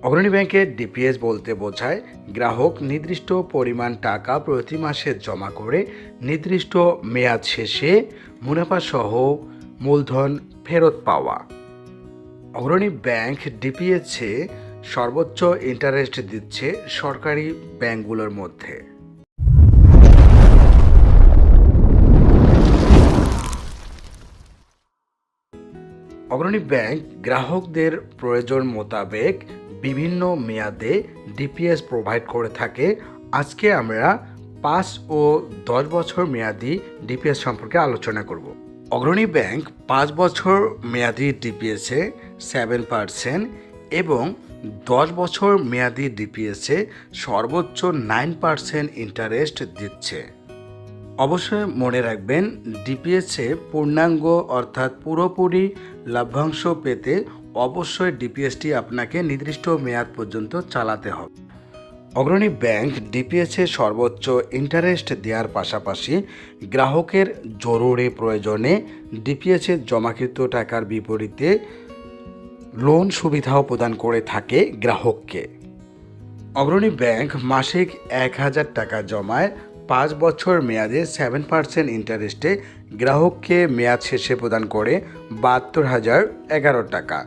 অগ্রণী ব্যাংকের ডিপিএস বলতে বোঝায় গ্রাহক নির্দিষ্ট পরিমাণ টাকা প্রতি মাসে জমা করে নির্দিষ্ট মেয়াদ শেষে মুনাফাসহ মূলধন ফেরত পাওয়া। অগ্রণী ব্যাংক ডিপিএসে সর্বোচ্চ ইন্টারেস্ট দিচ্ছে সরকারি ব্যাংকগুলোর মধ্যে। অগ্রণী ব্যাংক গ্রাহকদের প্রয়োজন মোতাবেক বিভিন্ন মেয়াদে ডিপিএস প্রোভাইড করে থাকে। আজকে আমরা 5 ও 10 বছর মেয়াদি ডিপিএস সম্পর্কে আলোচনা করব। অগ্রণী ব্যাংক 5 বছর মেয়াদি ডিপিএসে 7% এবং 10 বছর মেয়াদি ডিপিএসে সর্বোচ্চ 9% ইন্টারেস্ট দিচ্ছে। অবশ্যই মনে রাখবেন, ডিপিএসে পূর্ণাঙ্গ অর্থাৎ পুরোপুরি লাভ্যাংশ পেতে অবশ্যই ডিপিএসটি আপনাকে নির্দিষ্ট মেয়াদ পর্যন্ত চালাতে হবে। অগ্রণী ব্যাংক ডিপিএসে সর্বোচ্চ ইন্টারেস্ট দেওয়ার পাশাপাশি গ্রাহকের জরুরি প্রয়োজনে ডিপিএসে জমাকৃত টাকার বিপরীতে লোন সুবিধাও প্রদান করে থাকে গ্রাহককে। অগ্রণী ব্যাংক মাসিক 1000 টাকা জমায় 5 বছর মেয়াদে 7% ইন্টারেস্টে গ্রাহককে মেয়াদ শেষে প্রদান করে 72,011 টাকা।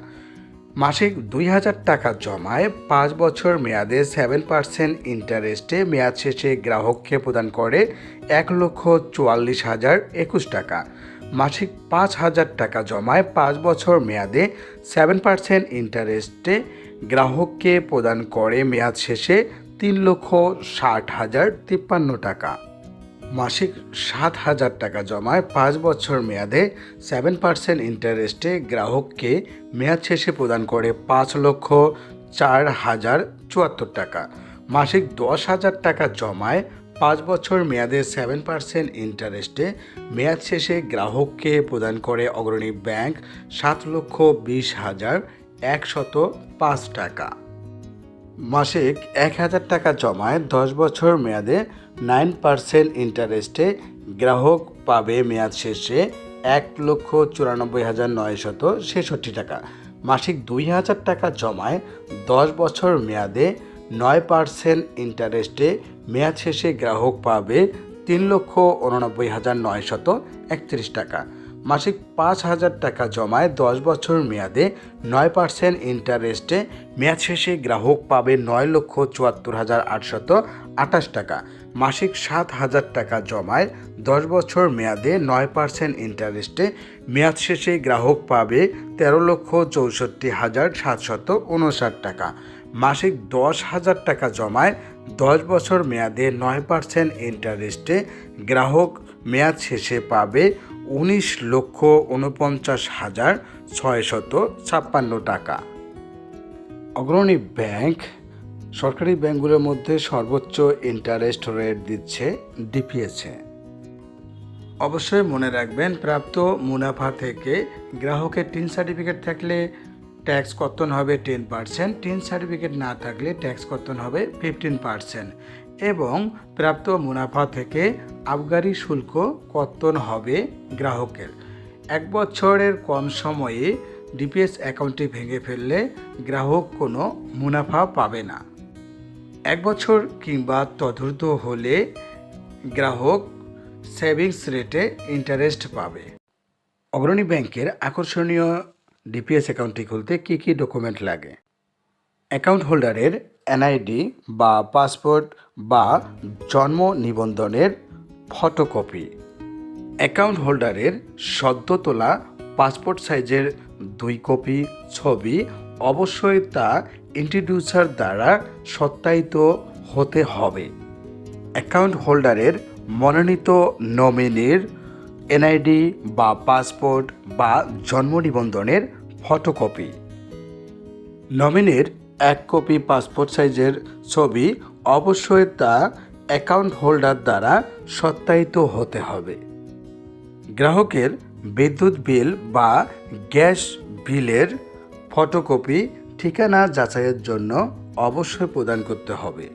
মাসিক 2000 টাকা জমায় 5 বছর মেয়াদে 7% ইন্টারেস্টে মেয়াদ শেষে গ্রাহককে প্রদান করে 1,44,021 টাকা। মাসিক 5,000 টাকা জমায় 5 বছর মেয়াদে 7% ইন্টারেস্টে গ্রাহককে প্রদান করে মেয়াদ শেষে 3,60,053 টাকা। মাসিক 7,000 টাকা জমায় 5 বছর মেয়াদে 7% ইন্টারেস্টে গ্রাহককে মেয়াদ শেষে প্রদান করে 5,04,074 টাকা। মাসিক 10,000 টাকা জমায় 5 বছর মেয়াদে 7% ইন্টারেস্টে মেয়াদ শেষে গ্রাহককে প্রদান করে অগ্রণী ব্যাংক 7,20,105 টাকা। মাসিক 1,000 টাকা জমায় 10 বছর মেয়াদে 9% ইন্টারেস্টে গ্রাহক পাবে মেয়াদ শেষে 1,94,966 টাকা। মাসিক 2,000 টাকা জমায় 10 বছর মেয়াদে 9% ইন্টারেস্টে মেয়াদ শেষে গ্রাহক পাবে 3,89,931 টাকা। মাসিক 5,000 টাকা জমায় 10 বছর মেয়াদে 9% ইন্টারেস্টে মেয়াদ শেষে গ্রাহক পাবে 9,74,828 টাকা। মাসিক 7,000 টাকা জমায় 10 বছর মেয়াদে 9% ইন্টারেস্টে মেয়াদ শেষে গ্রাহক পাবে 13,64,759 টাকা। মাসিক 10,000 টাকা জমায় 10 বছর মেয়াদে 9% ইন্টারেস্টে গ্রাহক মেয়াদ শেষে পাবে 19,49,656 টাকা। অগ্রণী ব্যাংক সরকারি ব্যাংকগুলোর মধ্যে সর্বোচ্চ ইন্টারেস্ট রেট দিচ্ছে ডিপিএসে। অবশ্যই মনে রাখবেন, প্রাপ্ত মুনাফা থেকে গ্রাহকের টিন সার্টিফিকেট থাকলে ট্যাক্স কর্তন হবে 10%, টিন সার্টিফিকেট না থাকলে ট্যাক্স কর্তন হবে 15% এবং প্রাপ্ত মুনাফা থেকে আবগারি শুল্ক কর্তন হবে গ্রাহকের। 1 বছরের কম সময়ে ডিপিএস অ্যাকাউন্টটি ভেঙে ফেললে গ্রাহক কোনো মুনাফা পাবে না। 1 বছর কিংবা তদূর্ধ্ব হলে গ্রাহক সেভিংস রেটে ইন্টারেস্ট পাবে। অগ্রণী ব্যাংকের আকর্ষণীয় ডিপিএস অ্যাকাউন্টটি খুলতে কী কী ডকুমেন্ট লাগে? অ্যাকাউন্ট হোল্ডারের এনআইডি বা পাসপোর্ট বা জন্ম নিবন্ধনের ফটোকপি, অ্যাকাউন্ট হোল্ডারের সদ্য তোলা পাসপোর্ট সাইজের 2 কপি ছবি, অবশ্যই তা ইন্ট্রোডিউসার দ্বারা সত্যায়িত হতে হবে। অ্যাকাউন্ট হোল্ডারের মনোনীত নমিনির এনআইডি বা পাসপোর্ট বা জন্ম নিবন্ধনের ফটোকপি, নমিনির 1 কপি পাসপোর্ট সাইজের ছবি, অবশ্যই তা অ্যাকাউন্ট হোল্ডার দ্বারা সত্যায়িত হতে হবে। গ্রাহকের বিদ্যুৎ বিল বা গ্যাস বিলের ফটোকপি ঠিকানা যাচাইয়ের জন্য অবশ্যই প্রদান করতে হবে।